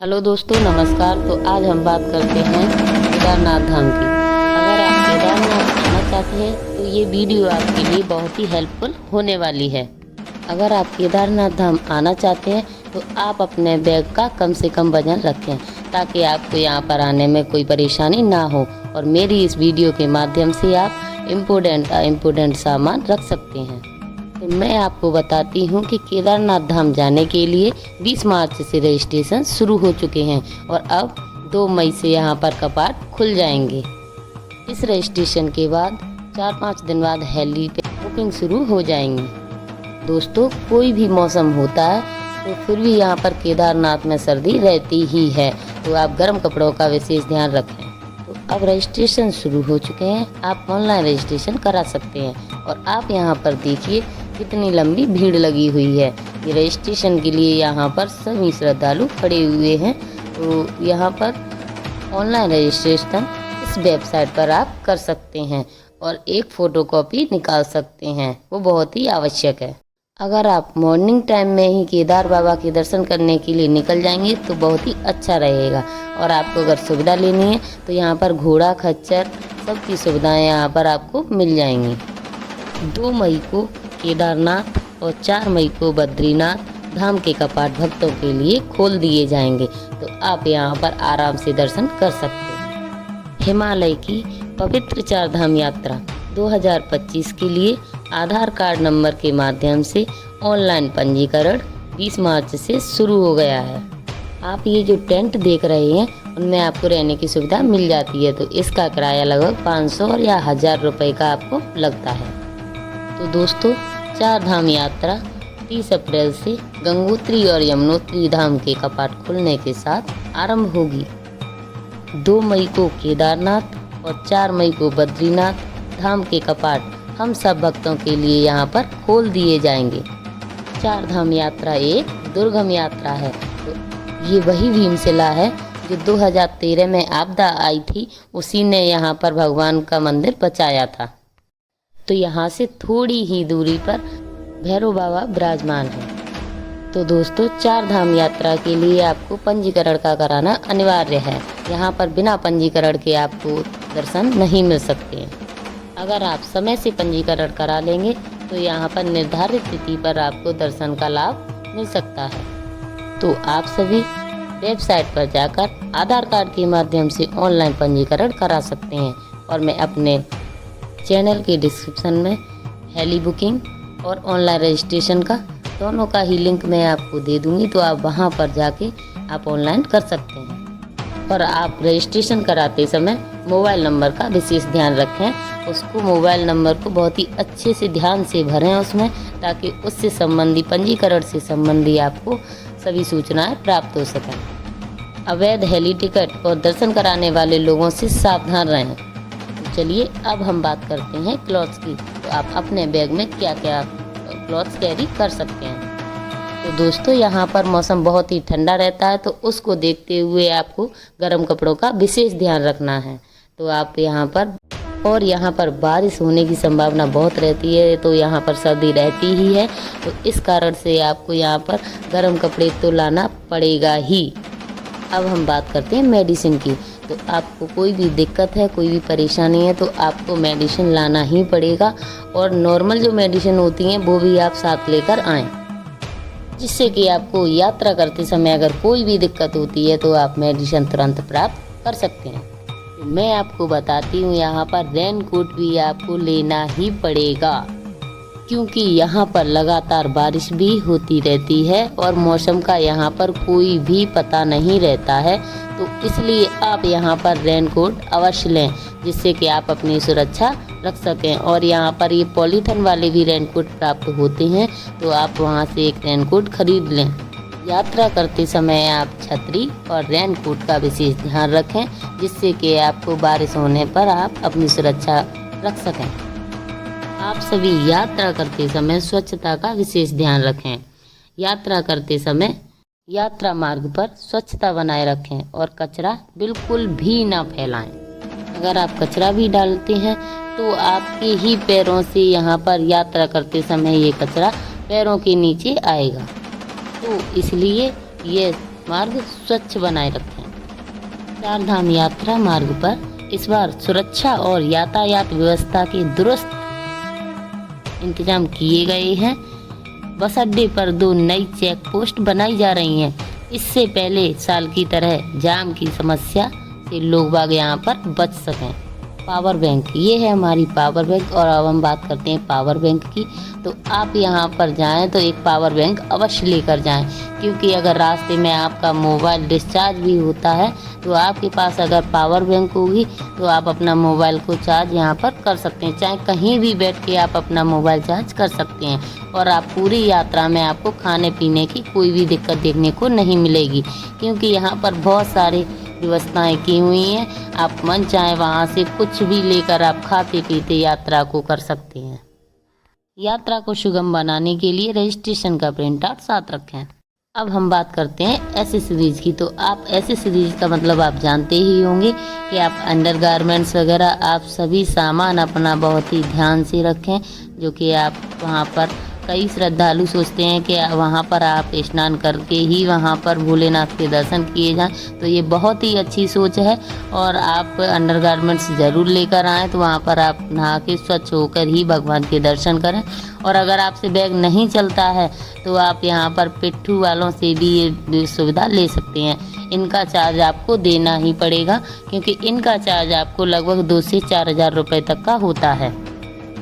Hello दोस्तों, नमस्कार। तो आज हम बात करते हैं केदारनाथ धाम की। अगर आप केदारनाथ आना चाहते हैं तो ये वीडियो आपके लिए बहुत ही हेल्पफुल होने वाली है। अगर आप केदारनाथ धाम आना चाहते हैं तो आप अपने बैग का कम से कम वजन रखें ताकि आपको यहाँ पर आने में कोई परेशानी ना हो और मेरी इस वीडियो के माध्यम से आप इम्पोर्टेंट सामान रख सकते हैं। तो मैं आपको बताती हूँ कि केदारनाथ धाम जाने के लिए 20 मार्च से रजिस्ट्रेशन शुरू हो चुके हैं और अब 2 मई से यहाँ पर कपाट खुल जाएंगे। इस रजिस्ट्रेशन के बाद 4-5 दिन बाद हेली पे बुकिंग शुरू हो जाएंगी। दोस्तों, कोई भी मौसम होता है तो फिर भी यहाँ पर केदारनाथ में सर्दी रहती ही है, तो आप गर्म कपड़ों का विशेष ध्यान रखें। तो अब रजिस्ट्रेशन शुरू हो चुके हैं, आप ऑनलाइन रजिस्ट्रेशन करा सकते हैं और आप यहाँ पर देखिए कितनी लंबी भीड़ लगी हुई है। ये रजिस्ट्रेशन के लिए यहाँ पर सभी श्रद्धालु खड़े हुए हैं। तो यहाँ पर ऑनलाइन रजिस्ट्रेशन इस वेबसाइट पर आप कर सकते हैं और एक फ़ोटोकॉपी निकाल सकते हैं, वो बहुत ही आवश्यक है। अगर आप मॉर्निंग टाइम में ही केदार बाबा के दर्शन करने के लिए निकल जाएंगे तो बहुत ही अच्छा रहेगा। और आपको अगर सुविधा लेनी है तो यहाँ पर घोड़ा खच्चर सबकी सुविधाएं यहाँ पर आपको मिल जाएंगी। 2 मई को केदारनाथ और 4 मई को बद्रीनाथ धाम के कपाट भक्तों के लिए खोल दिए जाएंगे, तो आप यहाँ पर आराम से दर्शन कर सकते हैं। हिमालय की पवित्र 4 धाम यात्रा 2025 के लिए आधार कार्ड नंबर के माध्यम से ऑनलाइन पंजीकरण 20 मार्च से शुरू हो गया है। आप ये जो टेंट देख रहे हैं उनमें आपको रहने की सुविधा मिल जाती है, तो इसका किराया लगभग 500 या 1000 रुपये का आपको लगता है। तो दोस्तों, 4 धाम यात्रा 30 अप्रैल से गंगोत्री और यमुनोत्री धाम के कपाट खुलने के साथ आरंभ होगी। 2 मई को केदारनाथ और 4 मई को बद्रीनाथ धाम के कपाट हम सब भक्तों के लिए यहाँ पर खोल दिए जाएंगे। 4 धाम यात्रा एक दुर्गम यात्रा है, तो ये वही भीमशिला है जो 2013 में आपदा आई थी, उसी ने यहाँ पर भगवान का मंदिर बचाया था। तो यहाँ से थोड़ी ही दूरी पर भैरव बाबा विराजमान है। तो दोस्तों, 4 धाम यात्रा के लिए आपको पंजीकरण का कराना अनिवार्य है। यहाँ पर बिना पंजीकरण के आपको दर्शन नहीं मिल सकते हैं। अगर आप समय से पंजीकरण करा लेंगे तो यहाँ पर निर्धारित तिथि पर आपको दर्शन का लाभ मिल सकता है। तो आप सभी वेबसाइट पर जाकर आधार कार्ड के माध्यम से ऑनलाइन पंजीकरण करा सकते हैं और मैं अपने चैनल के डिस्क्रिप्शन में हेली बुकिंग और ऑनलाइन रजिस्ट्रेशन का दोनों का ही लिंक मैं आपको दे दूंगी, तो आप वहां पर जाके आप ऑनलाइन कर सकते हैं। और आप रजिस्ट्रेशन कराते समय मोबाइल नंबर का विशेष ध्यान रखें। उसको मोबाइल नंबर को बहुत ही अच्छे से ध्यान से भरें उसमें, ताकि उससे संबंधी पंजीकरण से संबंधी आपको सभी सूचनाएं प्राप्त हो सकें। अवैध हेली टिकट और दर्शन कराने वाले लोगों से सावधान रहें। चलिए अब हम बात करते हैं क्लॉथ्स की। तो आप अपने बैग में क्या क्या क्लॉथ्स कैरी कर सकते हैं। तो दोस्तों, यहाँ पर मौसम बहुत ही ठंडा रहता है, तो उसको देखते हुए आपको गर्म कपड़ों का विशेष ध्यान रखना है। तो आप यहाँ पर बारिश होने की संभावना बहुत रहती है, तो यहाँ पर सर्दी रहती ही है, तो इस कारण से आपको यहाँ पर गर्म कपड़े तो लाना पड़ेगा ही। अब हम बात करते हैं मेडिसिन की। तो आपको कोई भी दिक्कत है, कोई भी परेशानी है, तो आपको मेडिसिन लाना ही पड़ेगा और नॉर्मल जो मेडिसिन होती हैं वो भी आप साथ लेकर आएँ, जिससे कि आपको यात्रा करते समय अगर कोई भी दिक्कत होती है तो आप मेडिसिन तुरंत प्राप्त कर सकते हैं। तो मैं आपको बताती हूँ, यहाँ पर रेनकोट भी आपको लेना ही पड़ेगा, क्योंकि यहाँ पर लगातार बारिश भी होती रहती है और मौसम का यहाँ पर कोई भी पता नहीं रहता है। तो इसलिए आप यहाँ पर रेनकोट अवश्य लें, जिससे कि आप अपनी सुरक्षा रख सकें। और यहाँ पर ये पॉलीथीन वाले भी रेनकोट प्राप्त होते हैं, तो आप वहाँ से एक रेनकोट खरीद लें। यात्रा करते समय आप छतरी और रेनकोट का विशेष ध्यान रखें, जिससे कि आपको बारिश होने पर आप अपनी सुरक्षा रख सकें। आप सभी यात्रा करते समय स्वच्छता का विशेष ध्यान रखें। यात्रा करते समय यात्रा मार्ग पर स्वच्छता बनाए रखें और कचरा बिल्कुल भी ना फैलाएं। अगर आप कचरा भी डालते हैं तो आपके ही पैरों से यहाँ पर यात्रा करते समय ये कचरा पैरों के नीचे आएगा। तो इसलिए ये मार्ग स्वच्छ बनाए रखें। चार धाम यात्रा मार्ग पर इस बार सुरक्षा और यातायात व्यवस्था के दुरुस्त इंतजाम किए गए हैं। बस अड्डे पर 2 नई चेक पोस्ट बनाई जा रही हैं। इससे पहले साल की तरह जाम की समस्या से लोग बाग यहाँ पर बच सकें। पावर बैंक, ये है हमारी पावर बैंक। और अब हम बात करते हैं पावर बैंक की। तो आप यहाँ पर जाएं तो एक पावर बैंक अवश्य लेकर जाएं, क्योंकि अगर रास्ते में आपका मोबाइल डिस्चार्ज भी होता है तो आपके पास अगर पावर बैंक होगी तो आप अपना मोबाइल को चार्ज यहाँ पर कर सकते हैं। चाहे कहीं भी बैठ के आप अपना मोबाइल चार्ज कर सकते हैं। और आप पूरी यात्रा में आपको खाने पीने की कोई भी दिक्कत देखने को नहीं मिलेगी, क्योंकि यहाँ पर बहुत सारे व्यवस्थाएं की हुई हैं। आप मन चाहे वहां से कुछ भी लेकर आप खाते पीते यात्रा को कर सकते हैं। यात्रा को सुगम बनाने के लिए रजिस्ट्रेशन का प्रिंट आउट साथ रखें। अब हम बात करते हैं एसेसरीज की। तो आप एसेसरीज का मतलब आप जानते ही होंगे कि आप अंडरगारमेंट्स वगैरह आप सभी सामान अपना बहुत ही ध्यान से रखें, जो कि आप वहाँ पर कई श्रद्धालु सोचते हैं कि वहाँ पर आप स्नान करके ही वहाँ पर भोलेनाथ के दर्शन किए जाएं। तो ये बहुत ही अच्छी सोच है। और आप अंडरगारमेंट्स ज़रूर लेकर आएँ, तो वहाँ पर आप नहा के स्वच्छ होकर ही भगवान के दर्शन करें। और अगर आपसे बैग नहीं चलता है तो आप यहाँ पर पिट्ठू वालों से भी ये सुविधा ले सकते हैं। इनका चार्ज आपको देना ही पड़ेगा, क्योंकि इनका चार्ज आपको लगभग 2 से 4 हज़ार रुपये तक का होता है।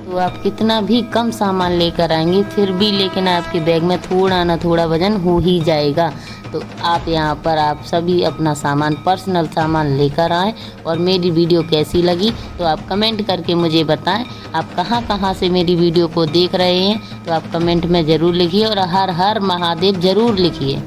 तो आप कितना भी कम सामान लेकर आएंगे फिर भी लेकिन आपके बैग में थोड़ा ना थोड़ा वजन हो ही जाएगा। तो आप यहाँ पर आप सभी अपना सामान, पर्सनल सामान लेकर आएँ। और मेरी वीडियो कैसी लगी तो आप कमेंट करके मुझे बताएं। आप कहाँ कहाँ से मेरी वीडियो को देख रहे हैं तो आप कमेंट में ज़रूर लिखिए, और हर हर महादेव ज़रूर लिखिए।